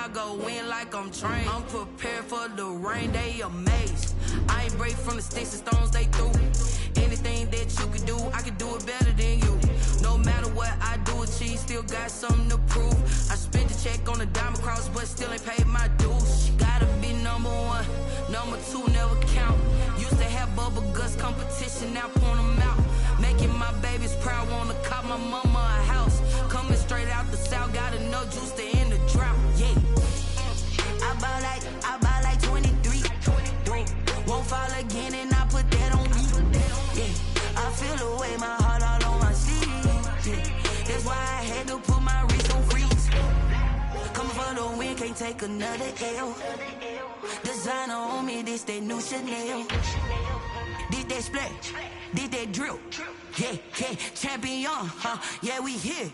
I go in like I'm trained. I'm prepared for the rain, they amazed. I ain't break from the sticks and stones they threw. Anything that you can do, I can do it better than you. No matter what I do, achieve, still got something to prove. I spent the check on the diamond cross, but still ain't paid my dues. Gotta be number one, number two never count. Used to have bubble guts competition, now point them out. Making my babies proud, wanna cop my mama a house. Coming straight out the south, got enough juice to end the drought. Yeah, I buy like 23. Won't fall again, and I put that on me. Yeah, I feel the way, my heart all on my sleeve. Yeah, that's why I had to put my wrist on freeze. Coming for the win, can't take another L. Designer on me, this that new Chanel. Did that splash, did that drill. Yeah, yeah, champion, huh? Yeah, we here.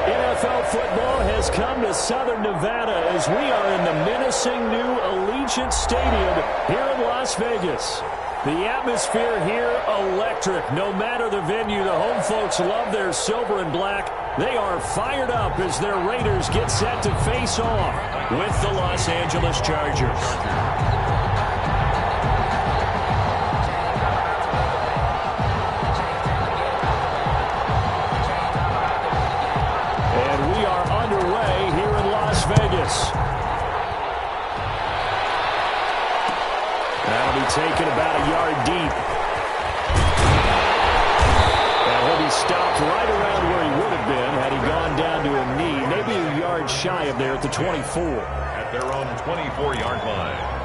NFL football has come to Southern Nevada as we are in the menacing new Allegiant Stadium here in Las Vegas. The atmosphere here, electric. No matter the venue, the home folks love their silver and black. They are fired up as their Raiders get set to face off with the Los Angeles Chargers. Vegas. That'll be taken about a yard deep. And he'll be stopped right around where he would have been had he gone down to a knee, maybe a yard shy of there at the 24. At their own 24-yard line.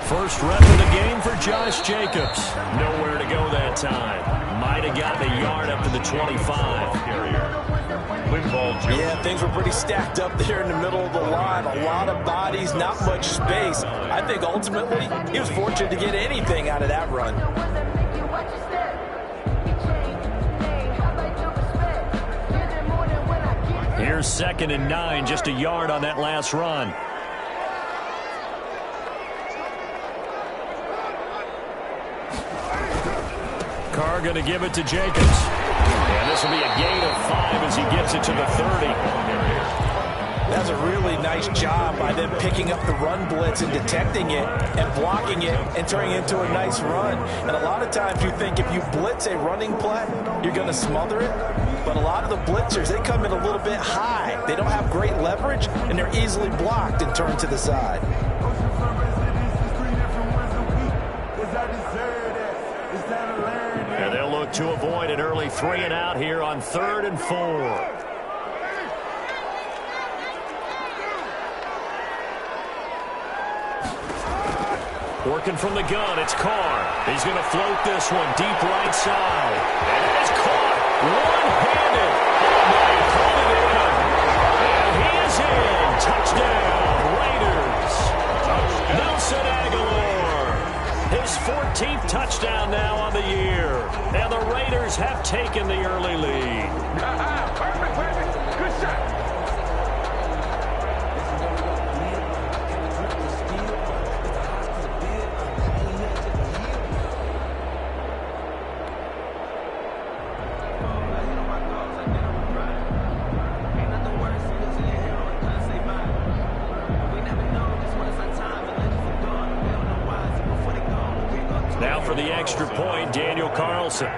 First rep of the game for Josh Jacobs. Nowhere to go that time. Might have gotten a yard up to the 25. Yeah, things were pretty stacked up there in the middle of the line. A lot of bodies, not much space. I think ultimately he was fortunate to get anything out of that run. Here's 2nd and 9, just a yard on that last run. Carr going to give it to Jacobs. And this will be a gain of 5 as he gets it to the 30. That's a really nice job by them picking up the run blitz and detecting it and blocking it and turning it into a nice run. And a lot of times you think if you blitz a running play, you're going to smother it. But a lot of the blitzers, they come in a little bit high. They don't have great leverage, and they're easily blocked and turned to the side. And they'll look to avoid an early 3 and out here on 3rd and 4. Working from the gun, it's Carr. He's going to float this one deep right side. And it's caught one-handed. And he is in. Touchdown, Raiders. Nelson Aguilar. His 14th touchdown now on the year. And the Raiders have taken the early lead. Perfect. Good shot. Now for the extra point, Daniel Carlson.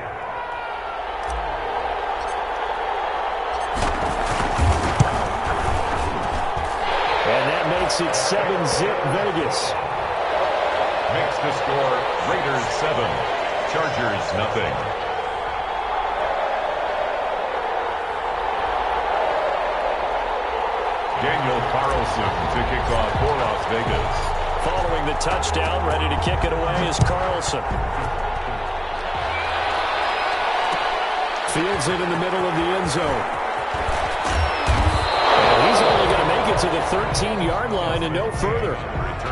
And that makes it 7-zip Vegas. Makes the score Raiders 7, Chargers nothing. Daniel Carlson to kick off for Las Vegas. Following the touchdown, ready to kick it away is Carlson. Fields it in the middle of the end zone. And he's only going to make it to the 13-yard line and no further.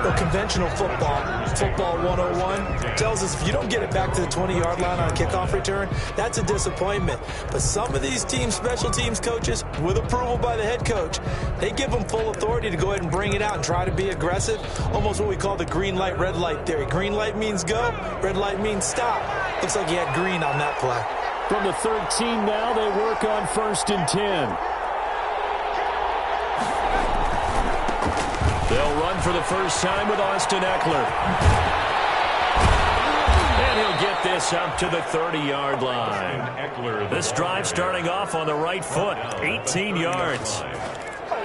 Well, conventional football 101, tells us if you don't get it back to the 20-yard line on a kickoff return, that's a disappointment. But some of these teams, special teams coaches, with approval by the head coach, they give them full authority to go ahead and bring it out and try to be aggressive, almost what we call the green light, red light theory. Green light means go, red light means stop. Looks like he had green on that play. From the 13 now, they work on 1st and 10. They'll run for the first time with Austin Eckler. And he'll get this up to the 30-yard line. This drive starting off on the right foot, 18 yards.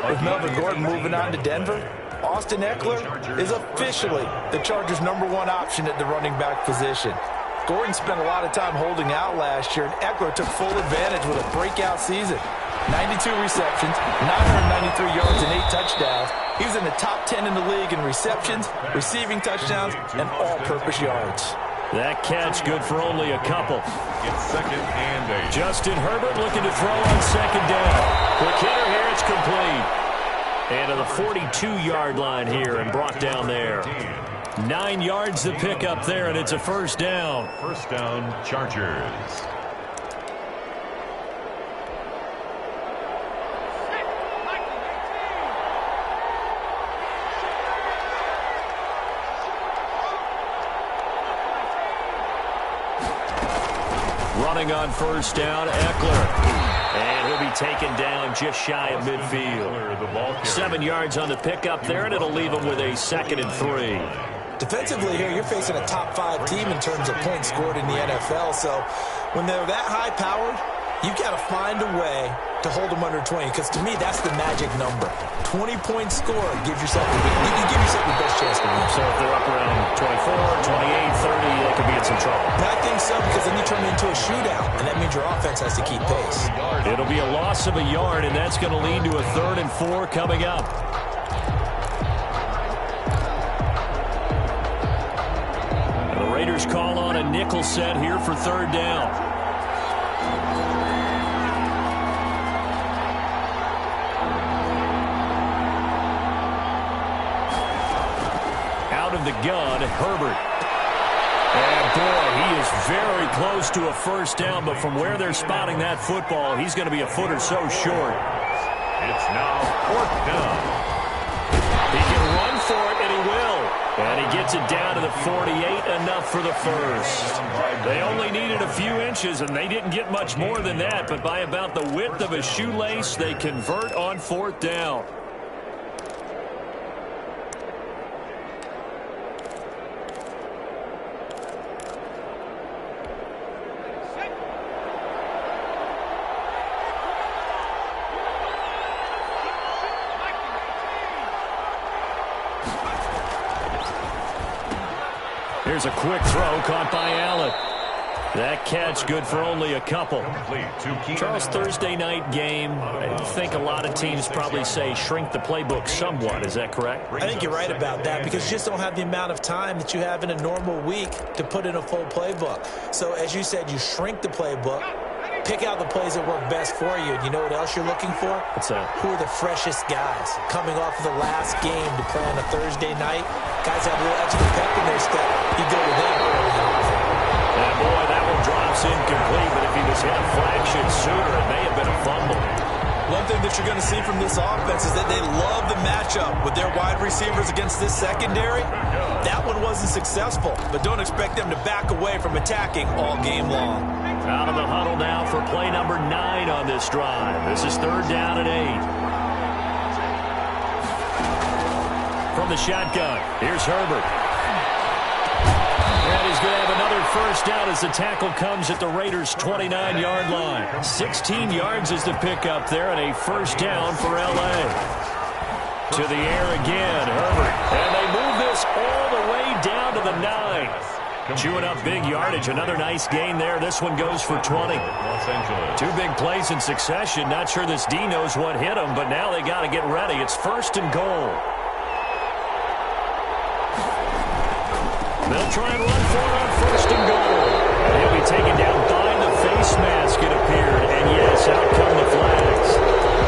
With Melvin Gordon moving on to Denver, Austin Eckler is officially the Chargers' #1 option at the running back position. Gordon spent a lot of time holding out last year, and Eckler took full advantage with a breakout season. 92 receptions, 993 yards, and 8 touchdowns. He was in the top 10 in the league in receptions, receiving touchdowns, and all-purpose yards. That catch good for only a couple. It's 2nd and 8. Justin Herbert looking to throw on 2nd down. Quick hitter here, it's complete. And to the 42-yard line here and brought down there. 9 yards to pick up there, and it's a first down. First down, Chargers. Running on first down, Eckler. And he'll be taken down just shy of midfield. 7 yards on the pickup there, and it'll leave him with a 2nd and 3. Defensively here, you're facing a top 5 team in terms of points scored in the NFL. So when they're that high-powered, you've got to find a way to hold them under 20, because to me, that's the magic number. 20-point score gives yourself you give yourself the best chance to win. So if they're up around 24, 28, 30, they could be in some trouble. And I think so, because then you turn it into a shootout, and that means your offense has to keep pace. It'll be a loss of a yard, and that's going to lead to a 3rd and 4 coming up. And the Raiders call on a nickel set here for 3rd down. Of the gun, Herbert. And boy, he is very close to a first down, but from where they're spotting that football, he's going to be a foot or so short. It's now 4th down. He can run for it, and he will. And he gets it down to the 48, enough for the first. They only needed a few inches, and they didn't get much more than that, but by about the width of a shoelace, they convert on 4th down. Here's a quick throw caught by Allen. That catch good for only a couple. Charles, Thursday night game, I think a lot of teams probably say shrink the playbook somewhat. Is that correct? I think you're right about that, because you just don't have the amount of time that you have in a normal week to put in a full playbook. So as you said, you shrink the playbook, pick out the plays that work best for you. And you know what else you're looking for? What's that? Who are the freshest guys coming off of the last game to play on a Thursday night? Guys have a little extra pep in their step. You go to them early and often. And boy, that one drops incomplete, but if he was hit a fraction sooner, it may have been a fumble. One thing that you're going to see from this offense is that they love the matchup with their wide receivers against this secondary. That one wasn't successful, but don't expect them to back away from attacking all game long. Out of the huddle now for play number 9 on this drive. This is 3rd down and 8. From the shotgun, here's Herbert. And he's going to have another first down as the tackle comes at the Raiders' 29-yard line. 16 yards is the pickup there, and a first down for L.A. To the air again, Herbert. And they move this all the way down to the 9. Chewing up big yardage. Another nice gain there. This one goes for 20. Los Angeles. 2 big plays in succession. Not sure this D knows what hit him, but now they got to get ready. It's 1st and goal. They'll try and run for it on 1st and goal. He'll be taken down by the face mask, it appeared. And yes, out come the flags.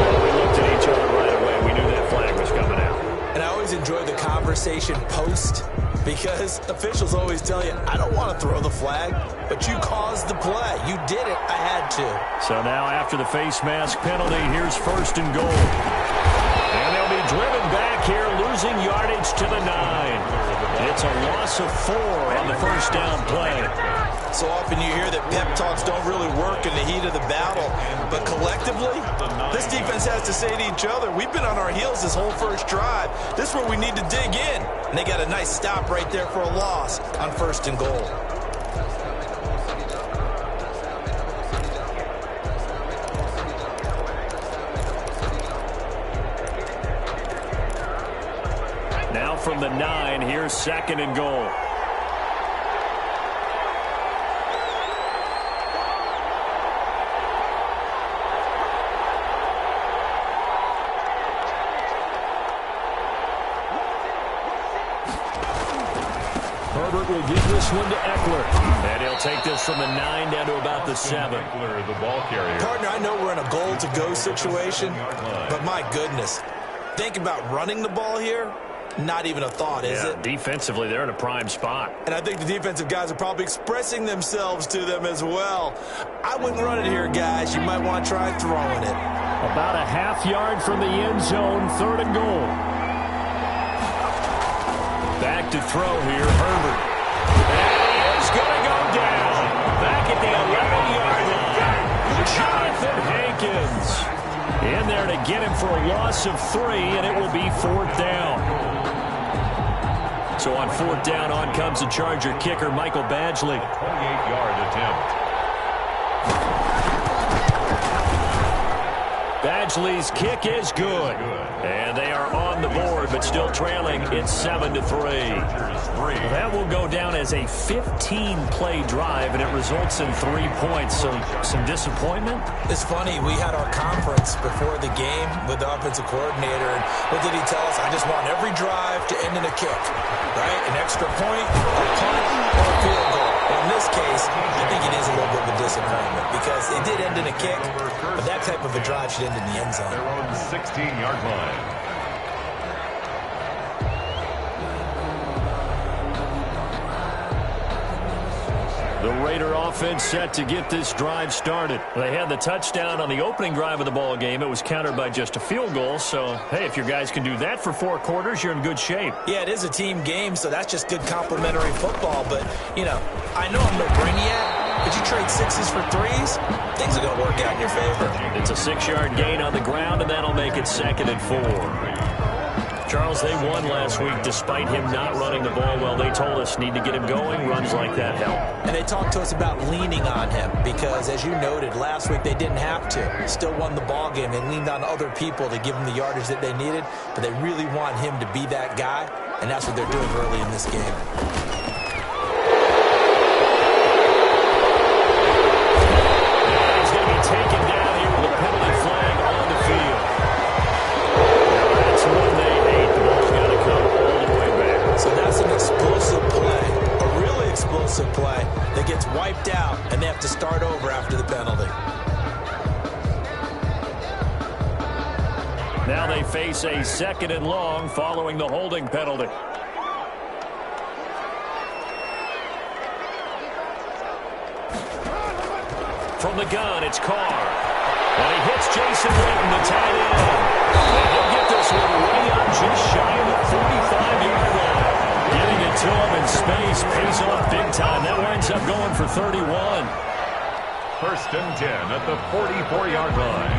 Well, we looked at each other right away. We knew that flag was coming out. And I always enjoy the conversation post, because officials always tell you, I don't want to throw the flag, but you caused the play. You did it. I had to. So now after the face mask penalty, here's 1st and goal. And they'll be driven back here, losing yardage to the 9. It's a loss of 4 on the 1st down play. So often you hear that pep talks don't really work in the heat of the battle, but collectively, this defense has to say to each other, we've been on our heels this whole first drive. This is where we need to dig in. And they got a nice stop right there for a loss on 1st and goal. Now from the 9, here's 2nd and goal. Herbert will give this one to Eckler. And he'll take this from the 9 down to about the 7. Eckler, the ball carrier. Partner, I know we're in a goal-to-go situation, but my goodness, think about running the ball here. Not even a thought, is it? Defensively, they're in a prime spot. And I think the defensive guys are probably expressing themselves to them as well. I wouldn't run it here, guys. You might want to try throwing it. About a half yard from the end zone, 3rd and goal. Back to throw here, Herbert. And he is going to go down. Back at the 11-yard line. Jonathan Hankins in there to get him for a loss of 3, and it will be 4th down. So on 4th down, on comes the Charger kicker, Michael Badgley. 28-yard attempt. Badgley's kick is good. And they are on the board, but still trailing. It's 7-3. That will go down as a 15-play drive, and it results in 3 points. So some disappointment? It's funny. We had our conference before the game with the offensive coordinator. And what did he tell us? I just want every drive to end in a kick, right? An extra point, a punt, or a field goal. In this case, I think it is a little bit of a disappointment because it did end in a kick, but that type of a drive should end in the end zone. Their own 16-yard line. The Raider offense set to get this drive started. They had the touchdown on the opening drive of the ball game. It was countered by just a field goal. So, hey, if your guys can do that for 4 quarters, you're in good shape. Yeah, it is a team game, so that's just good complimentary football. But, you know, I know I'm no brainiac, but you trade 6s for 3s, things are going to work out in your favor. It's a 6-yard gain on the ground, and that'll make it 2nd and 4. Charles, they won last week despite him not running the ball well. They told us need to get him going. Runs like that help. And they talked to us about leaning on him because, as you noted, last week they didn't have to. Still won the ball game. They leaned on other people to give them the yardage that they needed, but they really want him to be that guy, and that's what they're doing early in this game. He's going to be taken down here with a penalty flag on the field. That's one they hate. The ball's got to come all the way back. So that's an explosive play, a really explosive play that gets wiped out, and they have to start over after the penalty. Now they face a 2nd and long following the holding penalty. From the gun, it's Carr. And he hits Jason Witten, the tight end. And he'll get this one way up just shy of the 45-yard line. Getting it to him in space, pays off big time. That winds up going for 31. 1st and 10 at the 44-yard line.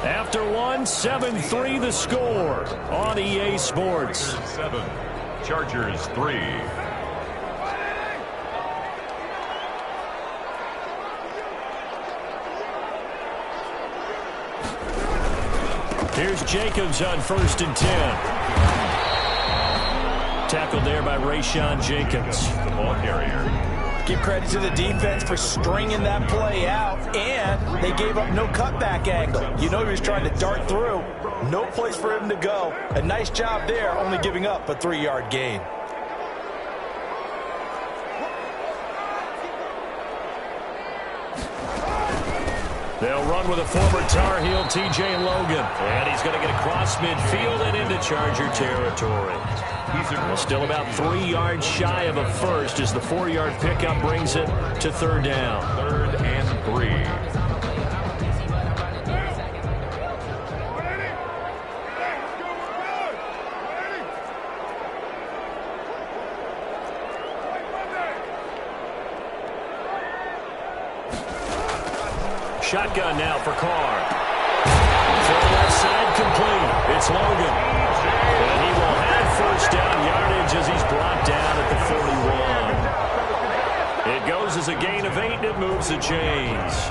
After one, 7-3 the score on EA Sports. 7, Chargers 3. Here's Jacobs on 1st and 10. Tackled there by Rayshon Jacobs. The ball carrier. Give credit to the defense for stringing that play out, and they gave up no cutback angle. You know he was trying to dart through. No place for him to go. A nice job there, only giving up a 3-yard gain. They'll run with a former Tar Heel, T.J. Logan. And he's going to get across midfield and into Charger territory. Still about 3 yards shy of a first as the 4-yard pickup brings it to 3rd down. 3rd and 3. Shotgun now for Carr. For the left side, complete. It's Logan. And he will have 1st down yardage as he's brought down at the 41. It goes as a gain of 8, and it moves the chains.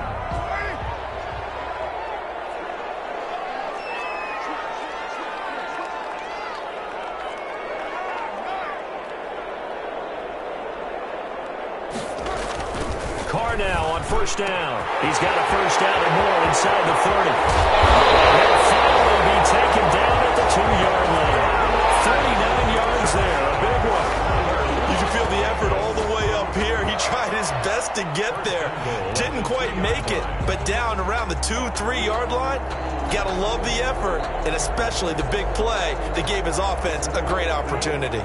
Carr now on 1st down. He's got a 1st down and more inside the 30. He'll finally be taken down at the 2-yard line. 39 yards there, a big one. You can feel the effort all the way up here. He tried his best to get there. Didn't quite make it, but down around the 2-3 yard line, gotta love the effort, and especially the big play that gave his offense a great opportunity.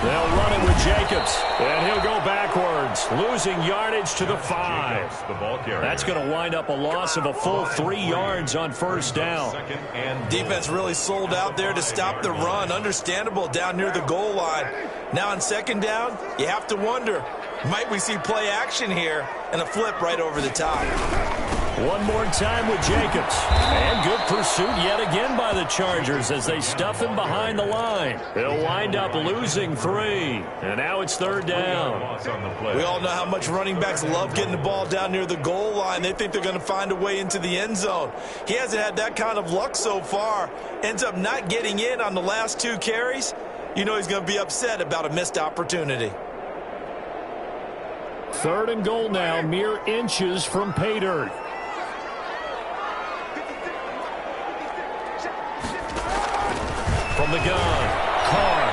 They'll run it with Jacobs, and he'll go backwards, losing yardage to the 5. The ball carrier. That's going to wind up a loss of a full 3 yards on 1st down. 2nd and Defense really sold out there to stop the run. Understandable down near the goal line. Now on 2nd down, you have to wonder, might we see play action here and a flip right over the top? One more time with Jacobs. And good pursuit yet again by the Chargers as they stuff him behind the line. They'll wind up losing 3. And now it's 3rd down. We all know how much running backs love getting the ball down near the goal line. They think they're going to find a way into the end zone. He hasn't had that kind of luck so far. Ends up not getting in on the last 2 carries. You know he's going to be upset about a missed opportunity. 3rd and goal now, mere inches from pay dirt. From the gun, Carr,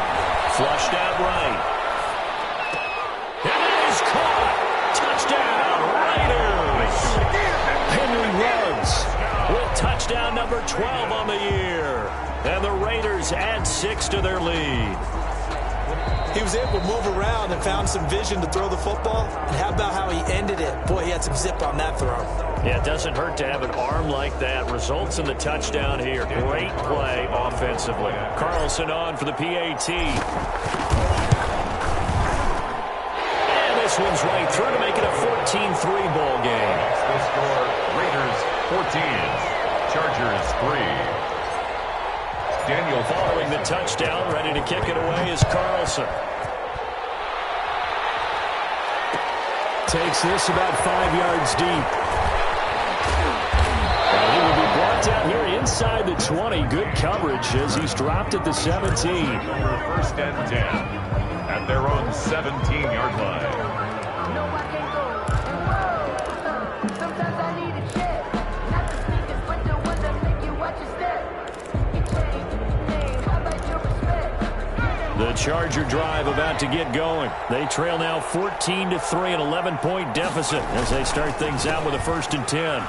flushed out right. And it is caught. Touchdown, Raiders. Henry Ruggs with touchdown number 12 on the year. And the Raiders add 6 to their lead. He was able to move around and found some vision to throw the football. And how about how he ended it? Boy, he had some zip on that throw. Yeah, it doesn't hurt to have an arm like that. Results in the touchdown here. Great play offensively. Carlson on for the PAT. And this one's right through to make it a 14-3 ball game. The score, Raiders 14, Chargers 3. Daniel Following the touchdown, ready to kick it away is Carlson. Takes this about 5 yards deep. And he will be brought down here inside the 20. Good coverage as he's dropped at the 17. 1st and 10 at their own 17-yard line. The Charger drive about to get going. They trail now 14-3, an 11-point deficit as they start things out with a 1st and 10.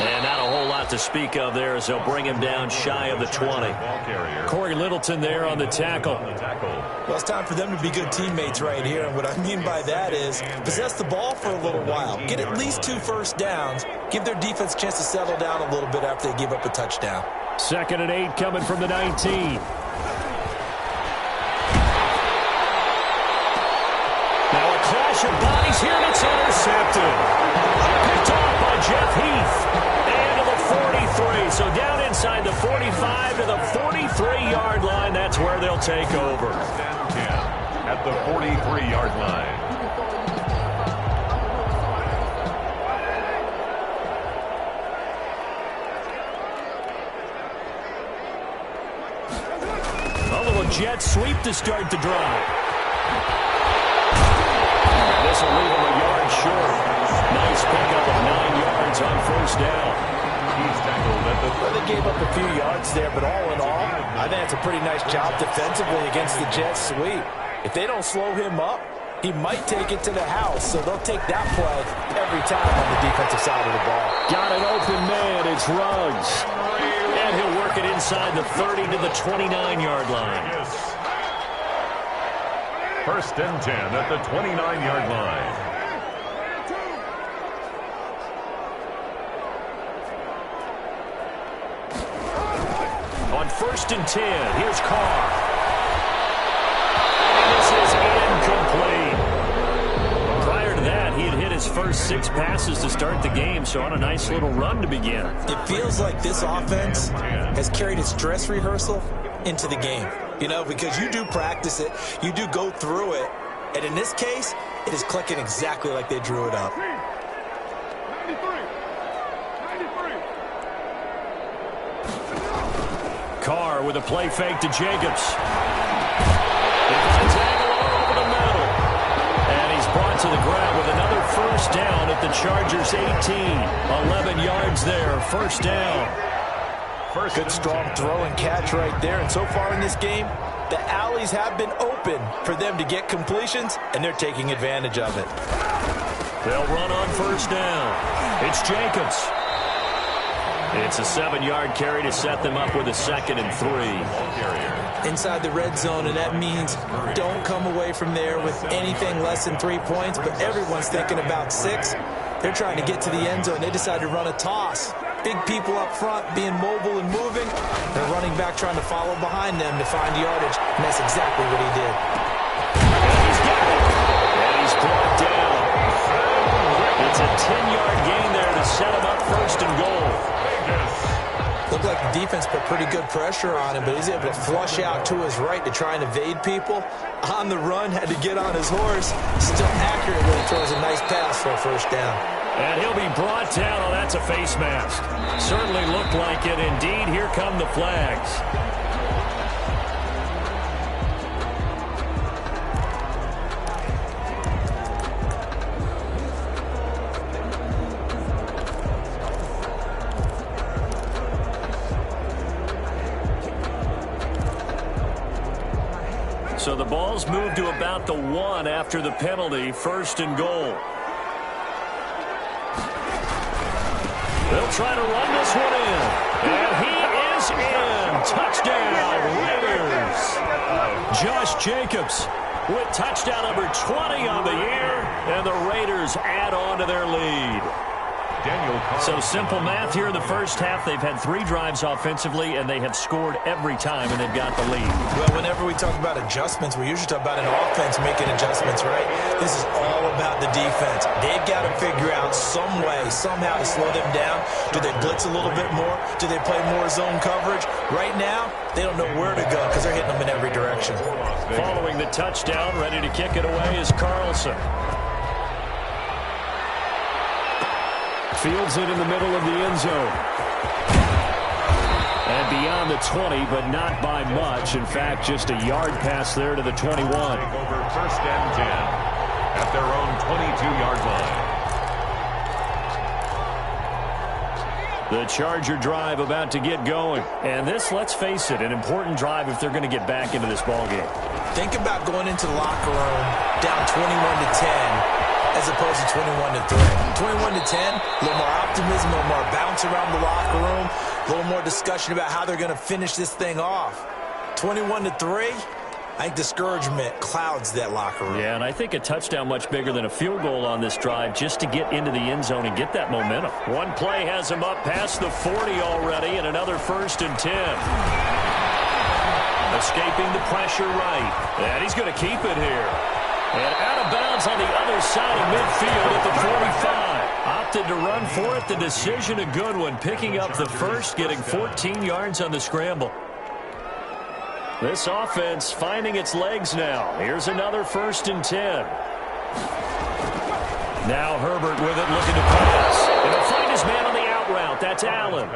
And not a whole lot to speak of there as they'll bring him down shy of the 20. Corey Littleton there on the tackle. Well, it's time for them to be good teammates right here. And what I mean by that is possess the ball for a little while. Get at least 2 first downs. Give their defense a chance to settle down a little bit after they give up a touchdown. 2nd and 8 coming from the 19. Now a clash of bodies here, and it's intercepted. Picked off by Jeff Heath. And to the 43. So down inside the 45 to the 43-yard line. That's where they'll take over. At the 43-yard line. jet sweep to start the drive. This will leave him a yard short. Nice pickup of 9 yards on first down. He's tackled at the... Well, they gave up a few yards there, but all in all, I think it's a pretty nice job defensively against the jet sweep. If they don't slow him up, he might take it to the house, so they'll take that play every time on the defensive side of the ball. Got an open man. It's Ruggs. And he'll work it inside the 30 to the 29-yard line. First and 10 at the 29-yard line. On first and 10, here's Carr. And this is incomplete. Prior to that, he had hit his first 6 passes to start the game, so on a nice little run to begin. It feels like this offense has carried its dress rehearsal into the game. You know, because you do practice it, you do go through it, and in this case, it is clicking exactly like they drew it up. Carr with a play fake to Jacobs. He finds Aguilar over the middle. And he's brought to the ground with another first down at the Chargers' 18. 11 yards there, first down. Good strong throw and catch right there. And so far in this game, the alleys have been open for them to get completions, and they're taking advantage of it. They'll run on first down. It's Jacobs. It's a 7-yard carry to set them up with a 2nd and 3. Inside the red zone, and that means don't come away from there with anything less than 3 points, but everyone's thinking about 6. They're trying to get to the end zone. They decide to run a toss. Big people up front being mobile and moving. They're running back trying to follow behind them to find yardage, and that's exactly what he did. And he's got it. And he's brought down. It's a 10-yard gain there to set him up first and goal. Looked like the defense put pretty good pressure on him, but he's able to flush out to his right to try and evade people. On the run, had to get on his horse. Still accurately throws a nice pass for a first down. And he'll be brought down. Oh, that's a face mask. Certainly looked like it. Indeed, here come the flags. So the ball's moved to about the 1 after the penalty, first and goal. They'll try to run this one in. And he is in. Touchdown, Raiders. Josh Jacobs with touchdown number 20 on the year. And the Raiders add on to their lead. So simple math here in the first half. They've had 3 drives offensively, and they have scored every time, and they've got the lead. Well, whenever we talk about adjustments, we usually talk about an offense making adjustments, right? This is all about the defense. They've got to figure out some way, somehow to slow them down. Do they blitz a little bit more? Do they play more zone coverage? Right now, they don't know where to go because they're hitting them in every direction. Following the touchdown, ready to kick it away is Carlson. Fields it in the middle of the end zone. And beyond the 20, but not by much. In fact, just a yard pass there to the 21. Over first and 10 at their own 22-yard line. The Charger drive about to get going. And this, let's face it, an important drive if they're going to get back into this ballgame. Think about going into the locker room down 21-10. As opposed to 21-3. 21-10, a little more optimism, a little more bounce around the locker room, a little more discussion about how they're going to finish this thing off. 21-3, I think discouragement clouds that locker room. Yeah, and I think a touchdown much bigger than a field goal on this drive just to get into the end zone and get that momentum. One play has him up past the 40 already, and another first and 10. Escaping the pressure right. And he's going to keep it here. And out of bounds on the other side of midfield at the 45. Opted to run for it. The decision a good one. Picking up the first, getting 14 yards on the scramble. This offense finding its legs now. Here's another first and 10. Now Herbert with it, looking to pass. And he'll find his man on the out route. That's Allen.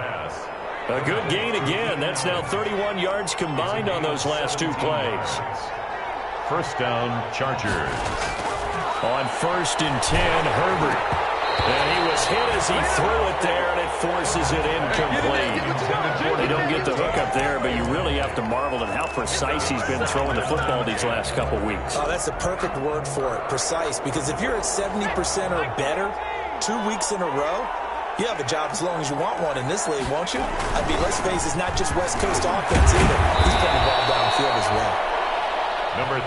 A good gain again. That's now 31 yards combined on those last two plays. First down, Chargers. On 1st and 10, Herbert. And he was hit as he threw it there, and it forces it incomplete. They don't get the hook up there, but you really have to marvel at how precise he's been throwing the football these last couple weeks. Oh, that's the perfect word for it, precise, because if you're at 70% or better 2 weeks in a row, you have a job as long as you want one in this league, won't you? I mean, let's face it, it's not just West Coast offense either. He's putting the ball downfield as well.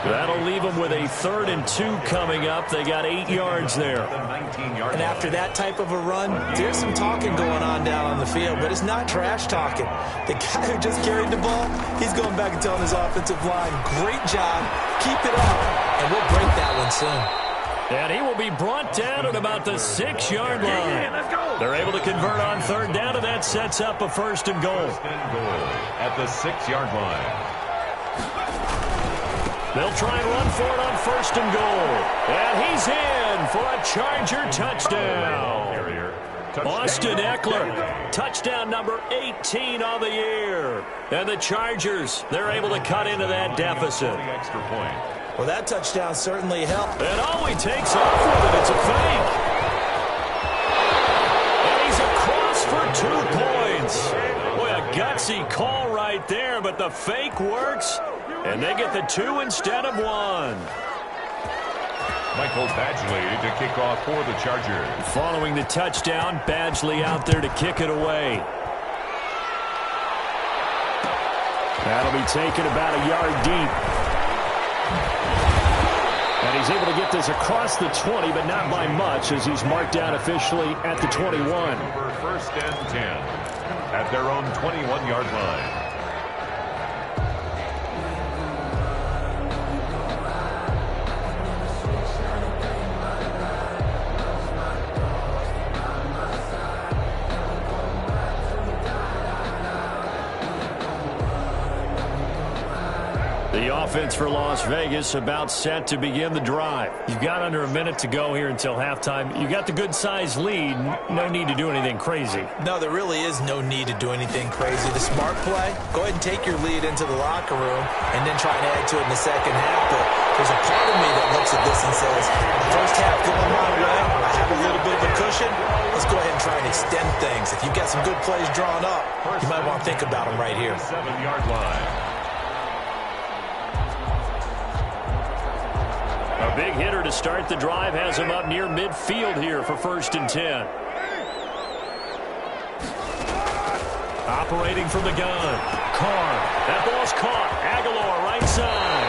That'll leave them with a 3rd and 2 coming up. They got 8 yards there. And after that type of a run, there's some talking going on down on the field, but it's not trash talking. The guy who just carried the ball, he's going back and telling his offensive line, great job, keep it up, and we'll break that one soon. And he will be brought down at about the 6-yard line. They're able to convert on 3rd down, and that sets up a 1st and goal. At the 6-yard line. They'll try and run for it on 1st and goal. And he's in for a Charger touchdown. Austin Eckler, touchdown number 18 on the year. And the Chargers, they're able to cut into that deficit. Extra point. Well, that touchdown certainly helped. And oh, he takes off with it. It's a fake. And he's across for 2 points. Boy, a gutsy call right there, but the fake works. And they get the 2 instead of 1. Michael Badgley to kick off for the Chargers. Following the touchdown, Badgley out there to kick it away. That'll be taken about a yard deep. And he's able to get this across the 20, but not by much, as he's marked down officially at the 21. Over 1st and 10 at their own 21-yard line. The offense for Las Vegas about set to begin the drive. You've got under a minute to go here until halftime. You got the good-sized lead. No need to do anything crazy. No, there really is no need to do anything crazy. The smart play, go ahead and take your lead into the locker room and then try and add to it in the second half. But there's a part of me that looks at this and says, first half going my way, I have a little bit of a cushion. Let's go ahead and try and extend things. If you've got some good plays drawn up, you might want to think about them right here. 7-yard line. A big hitter to start the drive has him up near midfield here for 1st and 10. Operating from the gun. Carr. That ball's caught. Aguilar right side.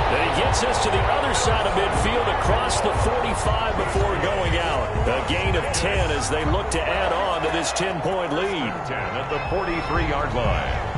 Then he gets us to the other side of midfield across the 45 before going out. A gain of 10 as they look to add on to this 10-point lead. 10 at the 43-yard line.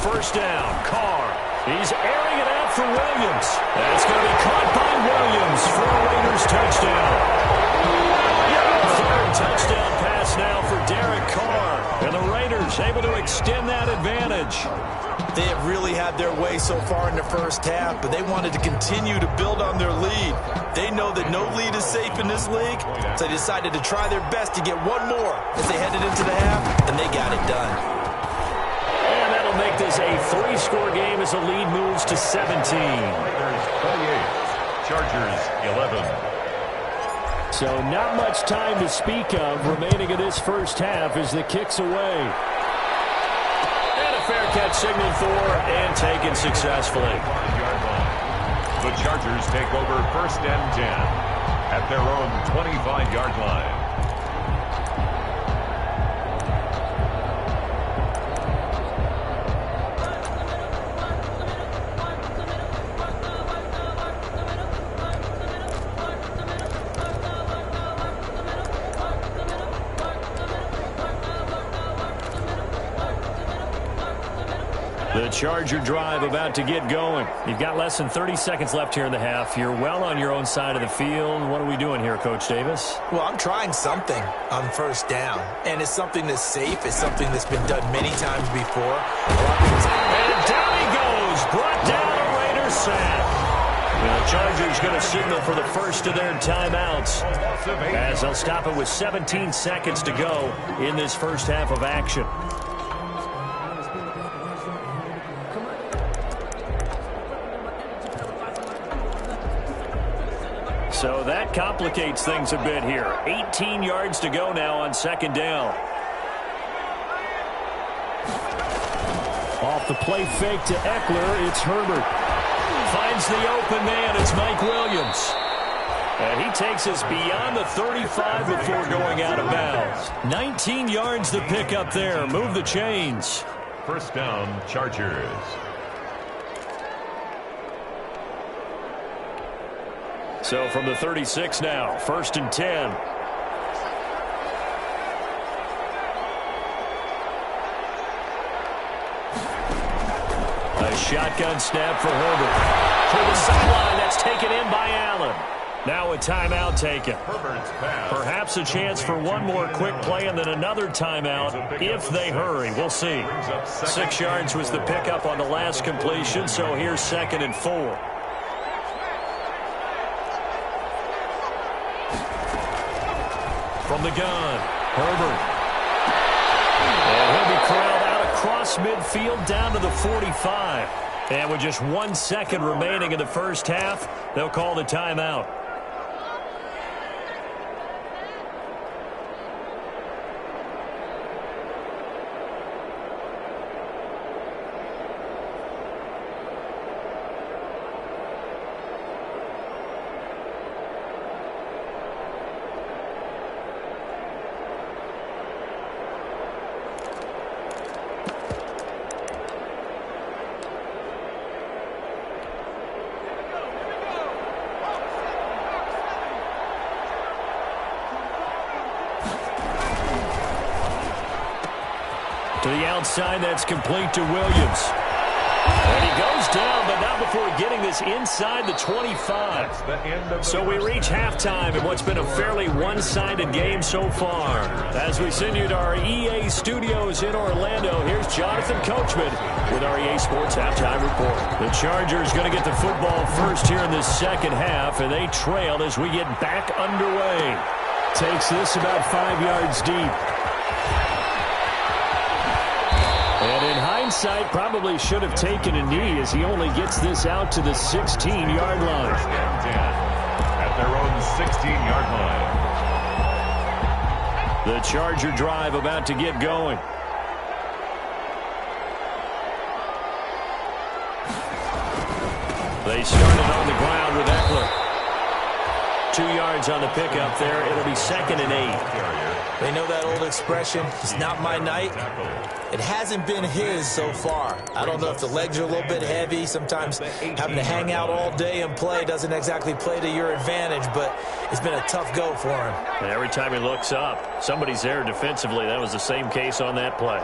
First down, Carr. He's airing it out for Williams. That's going to be caught by Williams for a Raiders touchdown. 3rd touchdown pass now for Derek Carr. And the Raiders able to extend that advantage. They have really had their way so far in the first half, but they wanted to continue to build on their lead. They know that no lead is safe in this league, so they decided to try their best to get one more as they headed into the half, and they got it done. Make this a 3-score game as the lead moves to 17. Raiders 28, Chargers 11. So not much time to speak of remaining in this first half as the kick's away. And a fair catch signaled for and taken successfully. The Chargers take over 1st and 10 at their own 25-yard line. The Charger drive about to get going. You've got less than 30 seconds left here in the half. You're well on your own side of the field. What are we doing here, Coach Davis? Well, I'm trying something on first down, and it's something that's safe. It's something that's been done many times before. And down he goes. Brought down a Raiders sack. The Chargers going to signal for the first of their timeouts as they'll stop it with 17 seconds to go in this first half of action. So that complicates things a bit here. 18 yards to go now on second down. Off the play fake to Eckler, it's Herbert. Finds the open man, it's Mike Williams. And he takes us beyond the 35 before going out of bounds. 19 yards to pick up there. Move the chains. First down, Chargers. So from the 36 now, 1st and 10. A shotgun snap for Herbert. To the sideline, that's taken in by Allen. Now a timeout taken. Perhaps a chance for one more quick play and then another timeout if they hurry. We'll see. 6 yards was the pickup on the last completion, so here's 2nd and 4. From the gun, Herbert. And he'll be corralled out across midfield down to the 45. And with just 1 second remaining in the first half, they'll call the timeout. To the outside, that's complete to Williams. And he goes down, but not before getting this inside the 25. So we reach halftime in what's been a fairly one-sided game so far. As we send you to our EA studios in Orlando, here's Jonathan Coachman with our EA Sports Halftime Report. The Chargers going to get the football first here in this second half, and they trail as we get back underway. Takes this about 5 yards deep. And in hindsight, probably should have taken a knee as he only gets this out to the 16-yard line. At their own 16-yard line. The Charger drive about to get going. They started on the ground with Eckler. 2 yards on the pickup there. It'll be 2nd and 8. They know that old expression, it's not my night. It hasn't been his so far. I don't know if the legs are a little bit heavy. Sometimes having to hang out all day and play doesn't exactly play to your advantage, but it's been a tough go for him. And every time he looks up, somebody's there defensively. That was the same case on that play.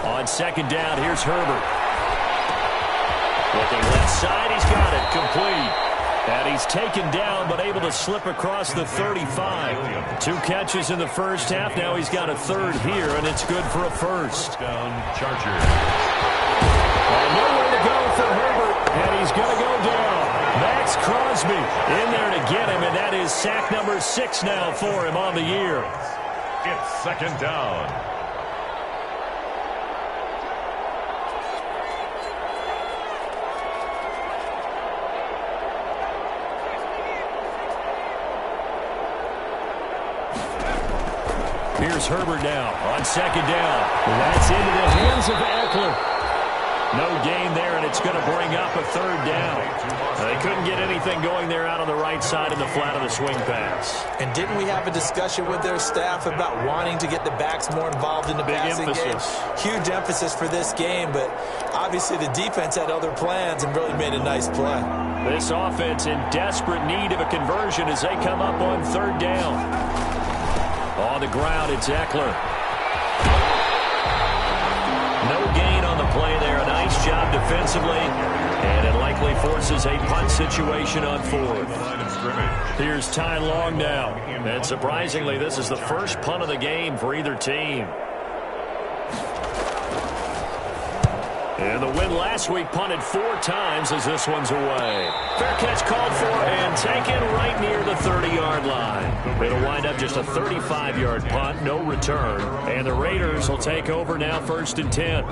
On second down, here's Herbert. Looking left side, he's got it, complete. And he's taken down, but able to slip across the 35. 2 catches in the first half. Now he's got a third here, and it's good for a first. Down, Chargers. And nowhere to go for Herbert, and he's going to go down. Max Crosby in there to get him, and that is sack number 6 now for him on the year. It's 2nd down. Here's Herbert now on second down. That's into the hands of Eckler. No gain there, and it's going to bring up a third down. They couldn't get anything going there out on the right side in the flat of the swing pass. And didn't we have a discussion with their staff about wanting to get the backs more involved in the passing game? Huge emphasis for this game, but obviously the defense had other plans and really made a nice play. This offense in desperate need of a conversion as they come up on third down. On the ground, it's Eckler. No gain on the play there. A nice job defensively. And it likely forces a punt situation on fourth. Here's Ty Long now. And surprisingly, this is the first punt of the game for either team. And the win last week punted 4 times as this one's away. Fair catch called for and taken right near the 30-yard line. It'll wind up just a 35-yard punt, no return. And the Raiders will take over now, 1st and 10.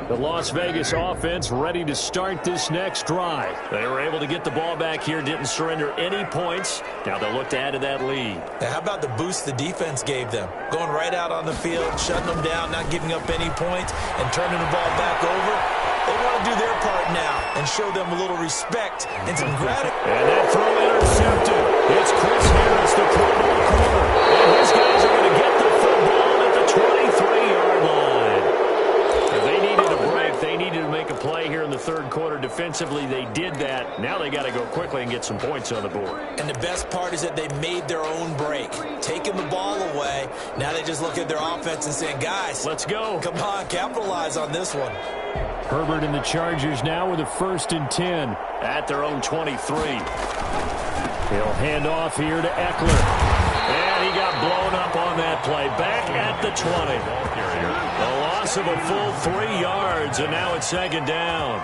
The Las Vegas offense ready to start this next drive. They were able to get the ball back here, didn't surrender any points. Now they'll look to add to that lead. Now, how about the boost the defense gave them? Going right out on the field, shutting them down, not giving up any points, and turning the ball back over. They want to do their part now and show them a little respect and some gratitude. And that throw intercepted. It's Chris Harris, the Pro Bowl corner. And his guys are going to get the football at the 23-yard line. They needed a break. They needed to make a play here in the third quarter. Defensively, they did that. Now they got to go quickly and get some points on the board. And the best part is that they made their own break, taking the ball away. Now they just look at their offense and saying, guys, let's go. Come on, capitalize on this one. Herbert and the Chargers now with a 1st and 10 at their own 23. He'll hand off here to Eckler. And he got blown up on that play. Back at the 20. A loss of a full 3 yards, and now it's 2nd down.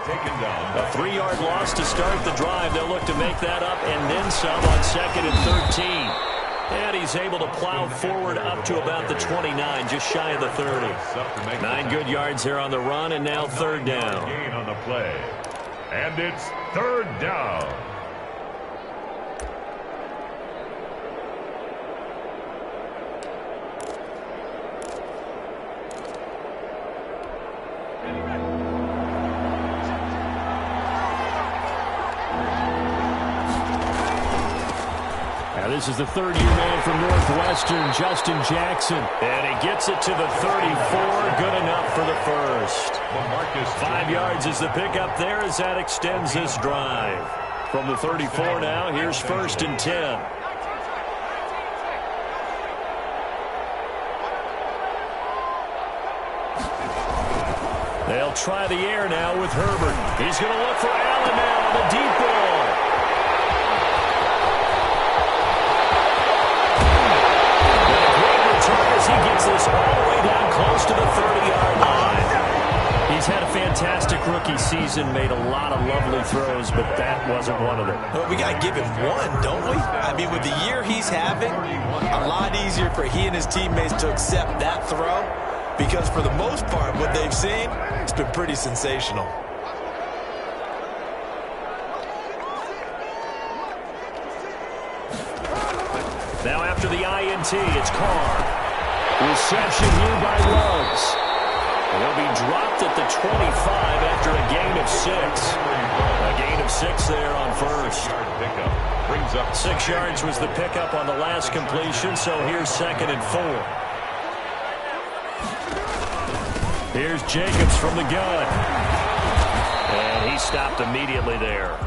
A 3-yard loss to start the drive. They'll look to make that up and then some on 2nd and 13. And he's able to plow forward up to about the 29, just shy of the 30. 9 good yards here on the run, and now 3rd down. Gain on the play. And it's 3rd down. This is the third-year man from Northwestern, Justin Jackson. And he gets it to the 34. Good enough for the first. 5 yards is the pickup there as that extends this drive. From the 34 now, here's 1st and 10. They'll try the air now with Herbert. He's going to look for Allen now on the deep ball. He gets this all the way down close to the 30-yard line. He's had a fantastic rookie season, made a lot of lovely throws, but that wasn't one of them. Well, we got to give him one, don't we? I mean, with the year he's having, a lot easier for he and his teammates to accept that throw because for the most part, what they've seen, it's been pretty sensational. Now after the INT, it's Carr. Reception here by Ruggs. He'll be dropped at the 25 after a gain of 6. A gain of 6 there on first. 6 yards was the pickup on the last completion, so here's 2nd and 4. Here's Jacobs from the gun. And he stopped immediately there.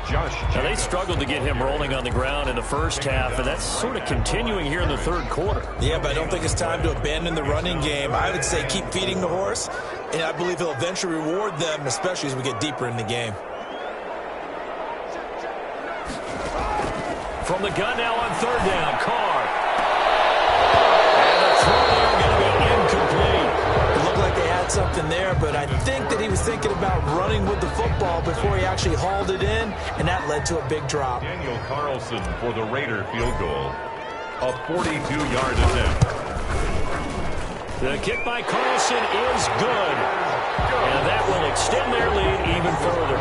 Now, they struggled to get him rolling on the ground in the first half, and that's sort of continuing here in the third quarter. Yeah, but I don't think it's time to abandon the running game. I would say keep feeding the horse, and I believe he'll eventually reward them, especially as we get deeper in the game. From the gun now on 3rd down, Carr. And the throw there going to be incomplete. It looked like they had something there, but I think that he was thinking about running with the football before he actually hauled it in, and that led to a big drop. Daniel Carlson for the Raider field goal. A 42-yard attempt. The kick by Carlson is good. And that will extend their lead even further.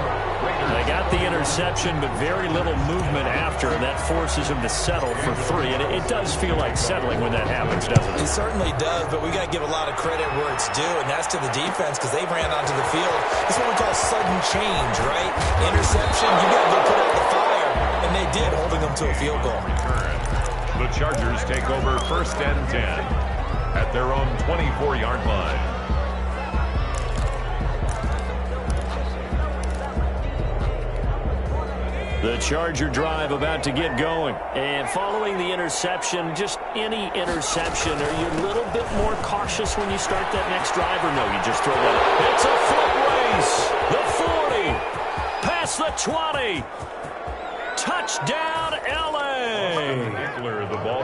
They got the interception. interception, but very little movement after, and that forces him to settle for 3. And it does feel like settling when that happens, doesn't it? It certainly does, but we got to give a lot of credit where it's due, and that's to the defense because they ran onto the field. It's what we call sudden change, right? Interception, you got to go put out the fire, and they did, holding them to a field goal. The Chargers take over 1st and 10 at their own 24-yard line. The Charger drive about to get going. And following the interception, just any interception, are you a little bit more cautious when you start that next drive, or no, you just throw that? It's a foot race. The 40, past the 20. Touchdown, L.A.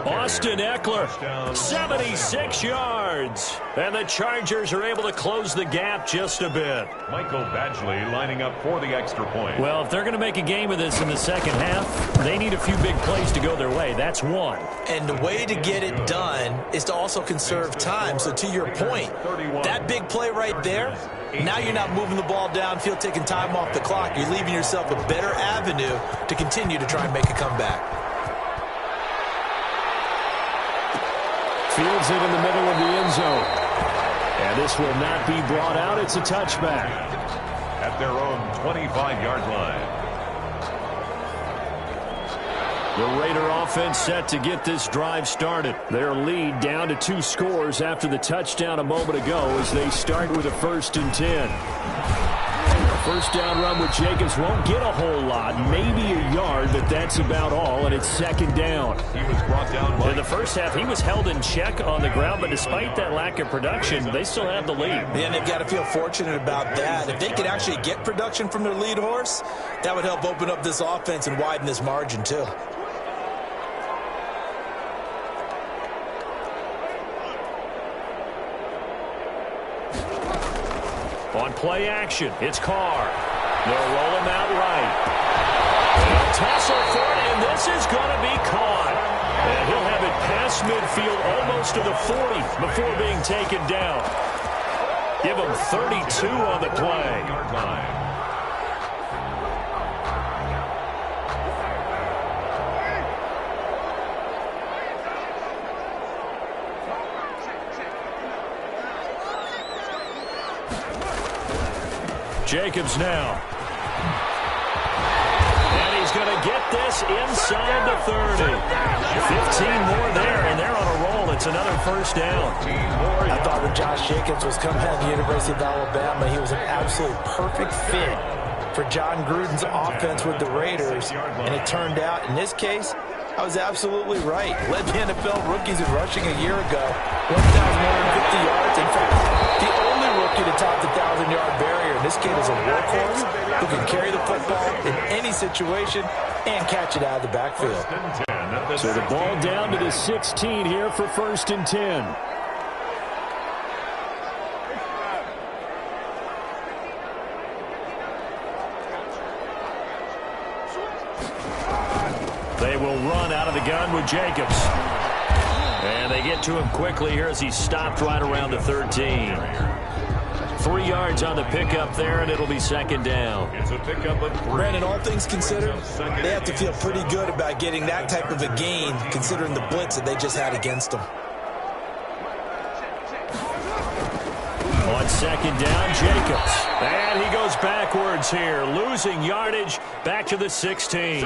Austin Eckler, 76 yards. And the Chargers are able to close the gap just a bit. Michael Badgley lining up for the extra point. Well, if they're going to make a game of this in the second half, they need a few big plays to go their way. That's one. And the way to get it done is to also conserve time. So to your point, that big play right there, now you're not moving the ball downfield, taking time off the clock. You're leaving yourself a better avenue to continue to try and make a comeback. Fields it in the middle of the end zone. And this will not be brought out. It's a touchback. At their own 25-yard line. The Raider offense set to get this drive started. Their lead down to 2 scores after the touchdown a moment ago as they start with a 1st and 10. First down run with Jacobs won't get a whole lot, maybe a yard, but that's about all, and it's 2nd down. He was brought down by... In the first half, he was held in check on the ground, but despite that lack of production, they still have the lead. And they've got to feel fortunate about that. If they could actually get production from their lead horse, that would help open up this offense and widen this margin too. On play action, it's Carr. They'll roll him out right. They'll tussle for it, and this is going to be caught. And he'll have it past midfield, almost to the 40, before being taken down. Give him 32 on the play. Jacobs now. And he's going to get this inside the 30. 15 more there, and they're on a roll. It's another first down. I thought when Josh Jacobs was coming out of the University of Alabama, he was an absolute perfect fit for John Gruden's offense with the Raiders. And it turned out, in this case, I was absolutely right. Led the NFL rookies in rushing a year ago. 1,150 yards. In fact, the only rookie to top the 1,000-yard barrier. This kid is a workhorse who can carry the football in any situation and catch it out of the backfield. So the ball down to the 16 here for 1st and 10. They will run out of the gun with Jacobs. And they get to him quickly here as he's stopped right around the 13. 3 yards on the pickup there, and it'll be 2nd down. It's a pickup of 3. Brandon, all things considered, they have to feel pretty good about getting that type of a gain, considering the blitz that they just had against them. On 2nd down, Jacobs. And he goes backwards here, losing yardage back to the 16.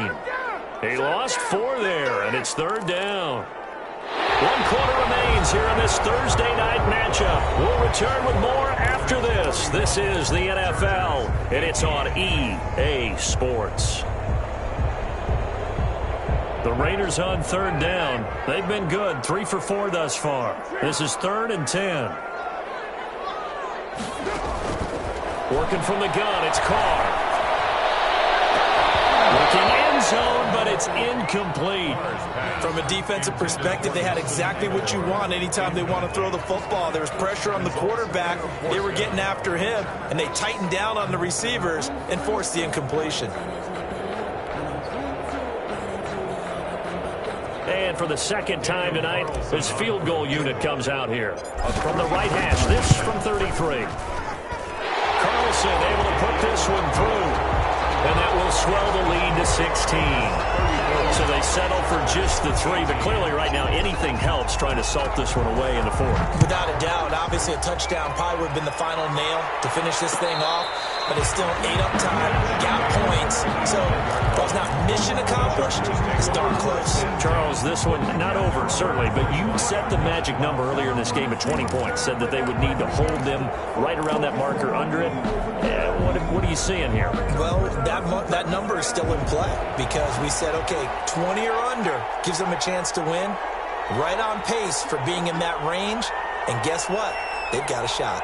He lost 4 there, and it's 3rd down. 1 quarter remains here in this Thursday night matchup. We'll return with more after this. This is the NFL, and it's on EA Sports. The Raiders on 3rd down. They've been good, 3 for 4 thus far. This is 3rd and 10. Working from the gun, it's Carr. Looking end zone, but it's incomplete. From a defensive perspective, they had exactly what you want anytime they want to throw the football. There was pressure on the quarterback. They were getting after him, and they tightened down on the receivers and forced the incompletion. And for the 2nd time tonight, this field goal unit comes out here. From the right hash, this from 33. Carlson able to put this one through. And that will swell the lead 16. So they settle for just the 3, but clearly right now anything helps trying to salt this one away in the 4th. Without a doubt, obviously a touchdown probably would have been the final nail to finish this thing off, but it's still 8 up time, got points, so while it's not mission accomplished, it's darn close. Charles, this one not over, certainly, but you set the magic number earlier in this game at 20 points, said that they would need to hold them right around that marker under it. What are you seeing here? Well, that number is still in play because we said, okay, 20 or under gives them a chance to win. Right on pace for being in that range. And guess what? They've got a shot.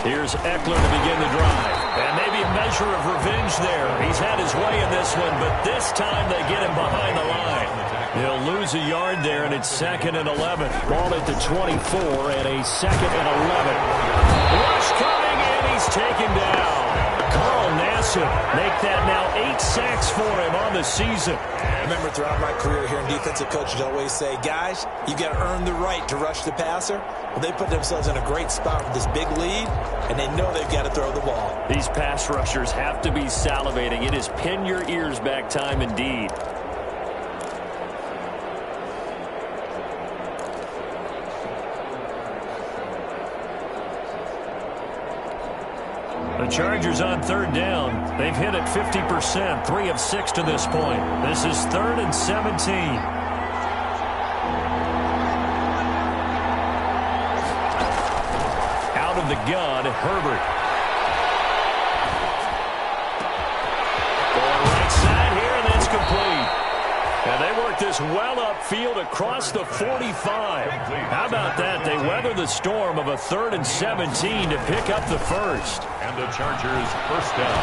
Here's Eckler to begin the drive. And maybe a measure of revenge there. He's had his way in this one, but this time they get him behind the line. He'll lose a yard there, and it's 2nd and 11. Ball at the 24 and a 2nd and 11. Rush coming, and he's taken down. Carl Nassib make that now 8 sacks for him on the season. I remember throughout my career here in defensive coaches always say, guys, you got to earn the right to rush the passer. Well, they put themselves in a great spot with this big lead, and they know they've got to throw the ball. These pass rushers have to be salivating. It is pin your ears back time indeed. The Chargers on 3rd down. They've hit it 50%, 3 of 6 to this point. This is 3rd and 17. Out of the gun, Herbert. Going right side here, and that's complete. And they work this well upfield across the 45. How about that? They weather the storm of a 3rd and 17 to pick up the 1st. And the Chargers first down.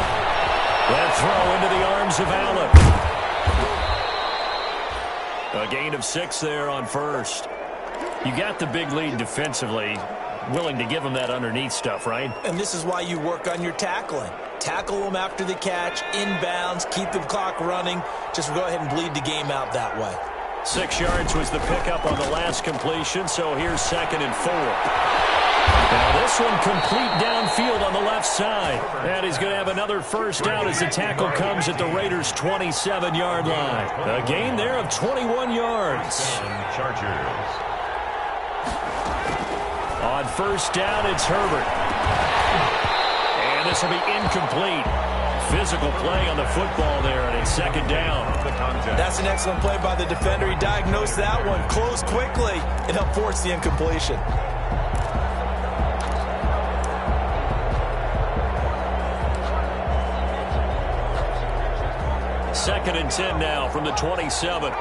That throw into the arms of Allen. A gain of 6 there on 1st. You got the big lead defensively. Willing to give them that underneath stuff, right? And this is why you work on your tackling. Tackle them after the catch, inbounds, keep the clock running. Just go ahead and bleed the game out that way. 6 yards was the pickup on the last completion, so here's 2nd and 4. Now this one complete downfield on the left side. And he's going to have another first down as the tackle comes at the Raiders' 27-yard line. A gain there of 21 yards. Chargers. On first down, it's Herbert. And this will be incomplete. Physical play on the football there, and it's 2nd down. That's an excellent play by the defender. He diagnosed that one, closed quickly, and helped force the incompletion. Second and 10 now from the 27.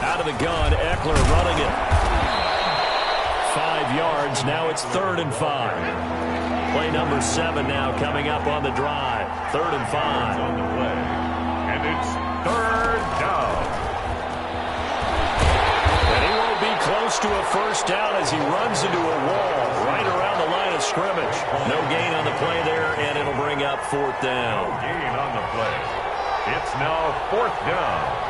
Out of the gun, Eckler running it. 5 yards. Now it's 3rd and 5. Play number 7 now coming up on the drive. 3rd and 5. On the play. And it's 3rd down. And he won't be close to a first down as he runs into a wall right around the line of scrimmage. No gain on the play there, and it'll bring up 4th down. No gain on the play. It's now 4th down.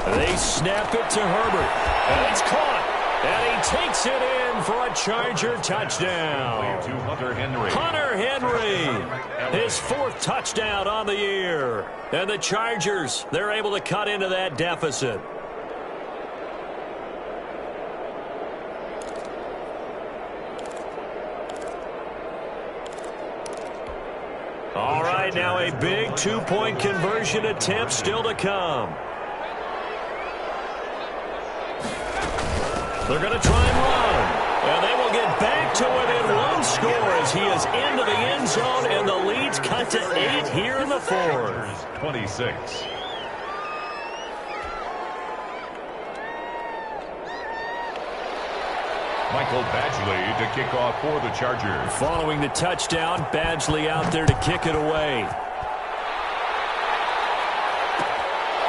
They snap it to Herbert. And it's caught. And he takes it in for a Charger touchdown. To Hunter Henry. Hunter Henry. His 4th touchdown on the year. And the Chargers, they're able to cut into that deficit. All right, now a big 2-point conversion attempt still to come. They're going to try and run. And they will get back to within 1 score as he is into the end zone, and the lead's cut to 8 here in the 4th. 26. Michael Badgley to kick off for the Chargers. Following the touchdown, Badgley out there to kick it away.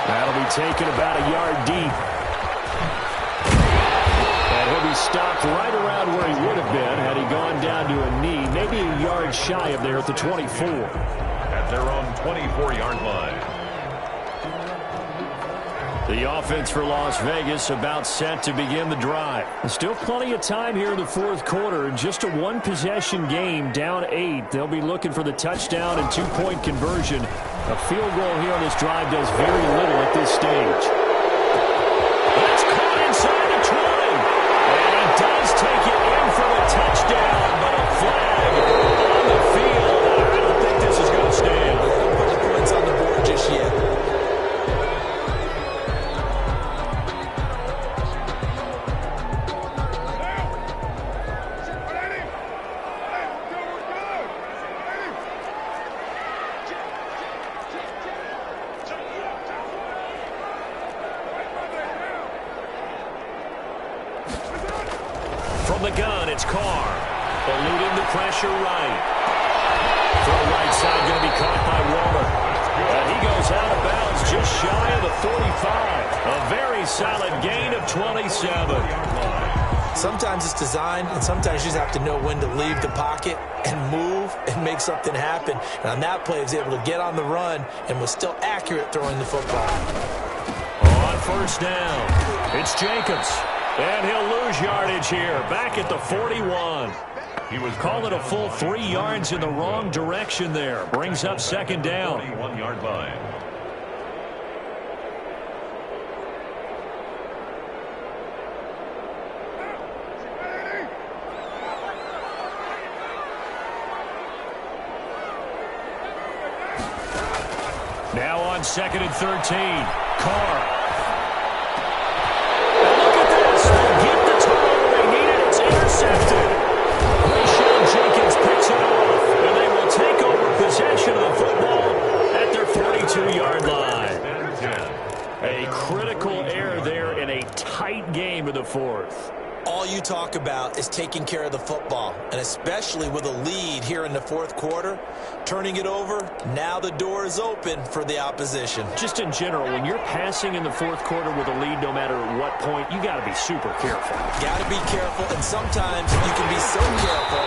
That'll be taken about a yard deep. And he'll be stopped right around where he would have been had he gone down to a knee, maybe a yard shy of there at the 24. At their own 24-yard line. The offense for Las Vegas about set to begin the drive. Still plenty of time here in the fourth quarter. Just a one-possession game, down 8. They'll be looking for the touchdown and two-point conversion. A field goal here on this drive does very little at this stage. That's caught inside the 20. And he does take it in for the touchdown, but a flag on the field. I don't think this is going to stand. Don't put the points on the board just yet. From the gun, it's Carr. Eluding the pressure right. Throw right side going to be caught by Waller. And he goes out of bounds just shy of the 45. A very solid gain of 27. Sometimes it's designed, and sometimes you just have to know when to leave the pocket and move and make something happen. And on that play, he was able to get on the run and was still accurate throwing the football. On first down, it's Jacobs. And he'll lose yardage here, back at the 41. He was calling a full 3 yards in the wrong direction there. Brings up second down. 21-yard line. Now on second and 13, Carr. Intercepted. Rashawn Jenkins picks it off, and they will take over possession of the football at their 42-yard line. A critical error there in a tight game of the fourth. All you talk about is taking care of the football, and especially with a lead here in the fourth quarter, turning it over, now the door is open for the opposition. Just in general, when you're passing in the fourth quarter with a lead, no matter what point, you got to be super careful. Got to be careful, and sometimes you can be so careful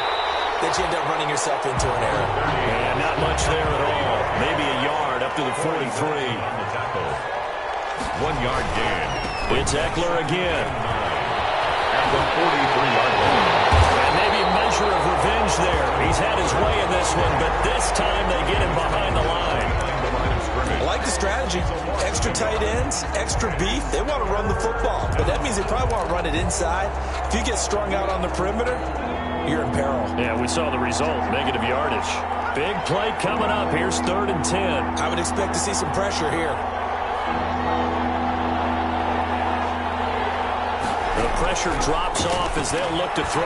that you end up running yourself into an error. And not much there at all. Maybe a yard up to the 43. 1-yard gain. It's Eckler again. The 43-yard line. And maybe a measure of revenge there. He's had his way in this one, but this time they get him behind the line. I like the strategy. Extra tight ends, extra beef. They want to run the football, but that means they probably want to run it inside. If you get strung out on the perimeter, you're in peril. Yeah, we saw the result, negative yardage. Big play coming up. Here's 3rd and 10. I would expect to see some pressure here. The pressure drops off as they'll look to throw.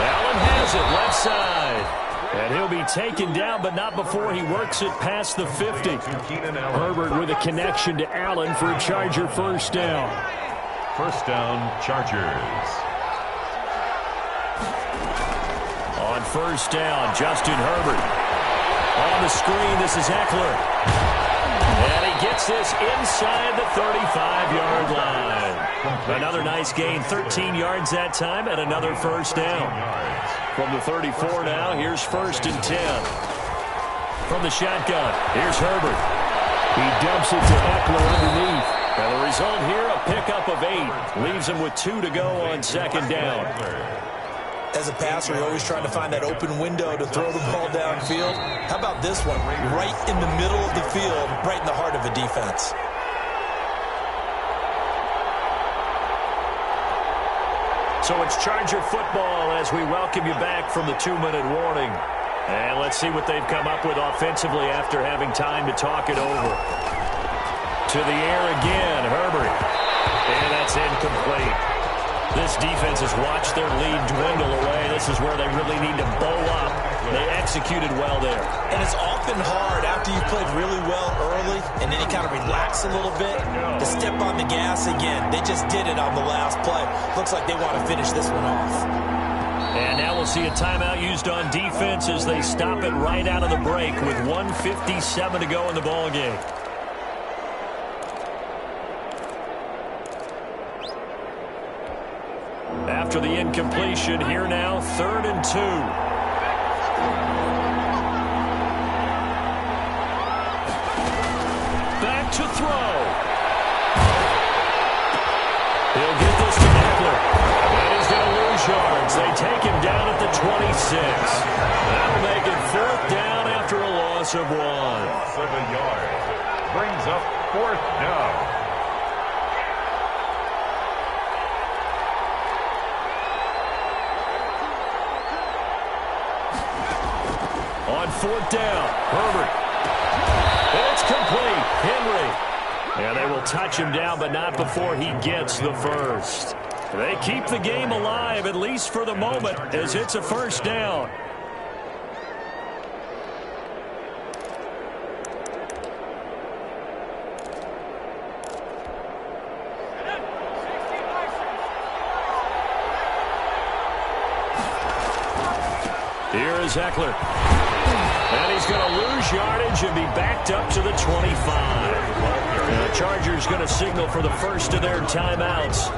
Allen has it left side. And he'll be taken down, but not before he works it past the 50. Herbert with a connection to Allen for a Charger first down. First down, Chargers. On first down, Justin Herbert. On the screen, this is Eckler. And he gets this inside the 35-yard line. Another nice gain, 13 yards that time, and another first down. From the 34 now, here's 1st and 10. From the shotgun, here's Herbert. He dumps it to Eckler underneath. And the result here, a pickup of 8. Leaves him with 2 to go on 2nd down. As a passer, you're always trying to find that open window to throw the ball downfield. How about this one? Right in the middle of the field, right in the heart of a defense. So it's Charger football as we welcome you back from the 2-minute warning. And let's see what they've come up with offensively after having time to talk it over. To the air again, Herbert. And that's incomplete. This defense has watched their lead dwindle away. This is where they really need to bow up. They executed well there. And it's often hard after you've played really well early and then you kind of relax a little bit to step on the gas again. They just did it on the last play. Looks like they want to finish this one off. And now we'll see a timeout used on defense as they stop it right out of the break with 1:57 to go in the ballgame. after the incompletion. Here now, 3rd and 2. Back to throw. He'll get this to Eckler. And he's going to lose yards. They take him down at the 26. That'll make it 4th down after a loss of 1. Loss of a yard. Brings up 4th down. On 4th down, Herbert. It's complete. Henry. And they will touch him down, but not before he gets the first. They keep the game alive, at least for the moment, as it's a 1st down. Here is Eckler. And he's going to lose yardage and be backed up to the 25. And the Chargers going to signal for the first of their timeouts,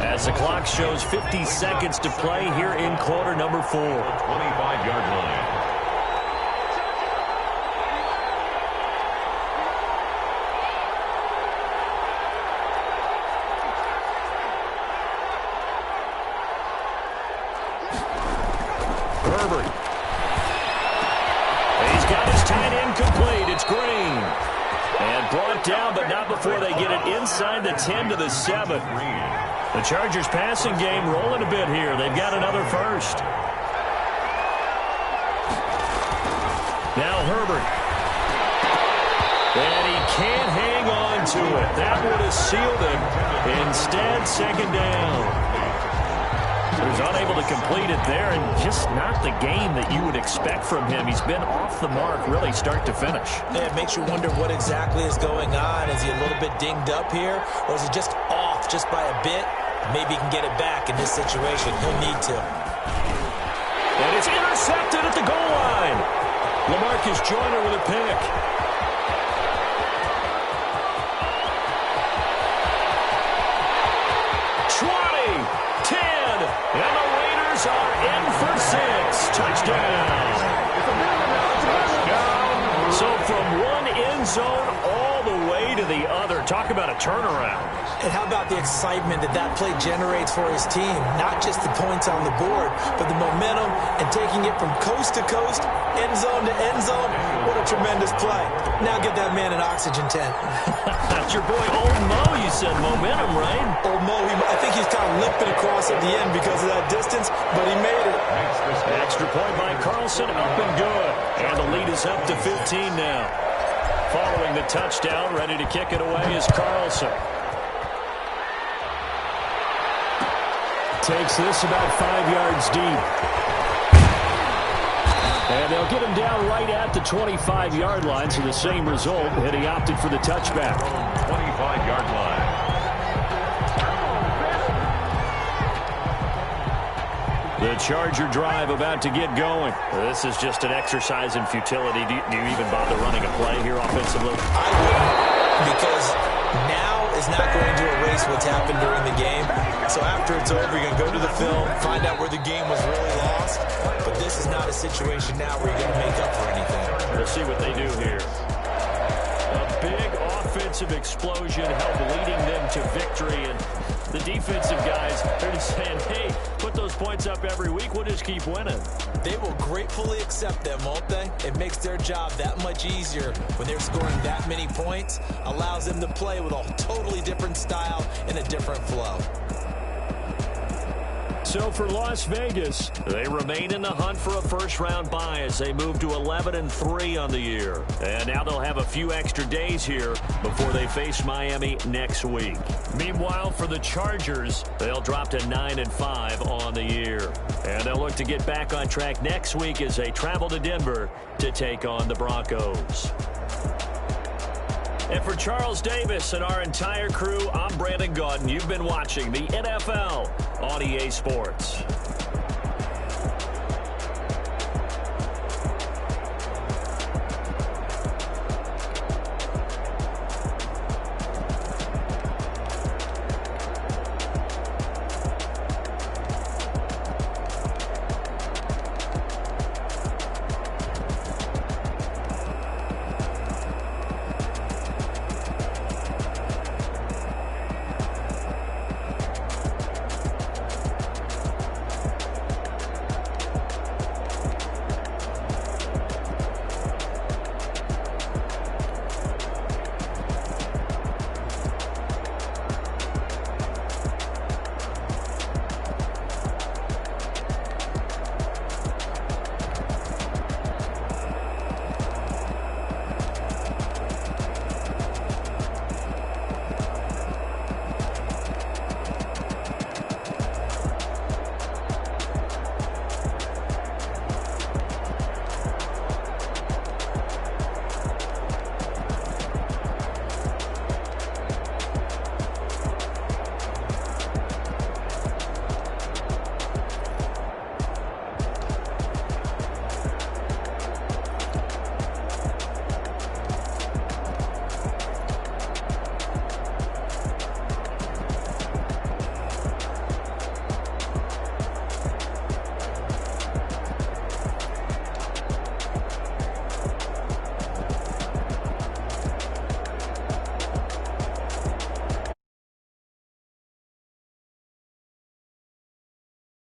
as the clock shows 50 seconds to play here in quarter number 4. 25-yard line. Herbert. He's got his tight end complete. It's Green. And brought down, but not before they get it inside the 10 to the 7. The Chargers passing game rolling a bit here. They've got another first. Now Herbert. And he can't hang on to it. That would have sealed it. Instead, 2nd down. He was unable to complete it there, and just not the game that you would expect from him. He's been off the mark, really, start to finish. Yeah, it makes you wonder what exactly is going on. Is he a little bit dinged up here, or is he just off just by a bit? Maybe he can get it back in this situation. He'll need to. And it's intercepted at the goal line. LaMarcus Joyner with a pick. And the Raiders are in for 6. Touchdown. So from one end zone all the way to the other. Talk about a turnaround. And how about the excitement that that play generates for his team? Not just the points on the board, but the momentum and taking it from coast to coast, end zone to end zone. What a tremendous play. Now get that man an oxygen tent. That's your boy Old Mo, you said. Momentum, right? Old Mo, I think he's kind of limping across at the end because of that distance, but he made it. Extra point by Carlson, up and good. And the lead is up to 15 now. Following the touchdown, ready to kick it away is Carlson. Takes this about 5 yards deep. And they'll get him down right at the 25-yard line, so the same result, and he opted for the touchback. 25-yard line. The Charger drive about to get going. This is just an exercise in futility. Do you even bother running a play here offensively? I wouldn't, because now is not going to erase what's happened during the game. So after it's over, you're going to go to the film, find out where the game was really lost. But this is not a situation now where you're going to make up for anything. We'll see what they do here. A big offensive explosion helped leading them to victory. And the defensive guys are just saying, hey, put those points up every week. We'll just keep winning. They will gratefully accept them, won't they? It makes their job that much easier when they're scoring that many points. Allows them to play with a totally different style and a different flow. So for Las Vegas, they remain in the hunt for a first-round bye as they move to 11-3 on the year. And now they'll have a few extra days here before they face Miami next week. Meanwhile, for the Chargers, they'll drop to 9-5 on the year. And they'll look to get back on track next week as they travel to Denver to take on the Broncos. And for Charles Davis and our entire crew, I'm Brandon Gaudin. You've been watching the NFL on EA Sports.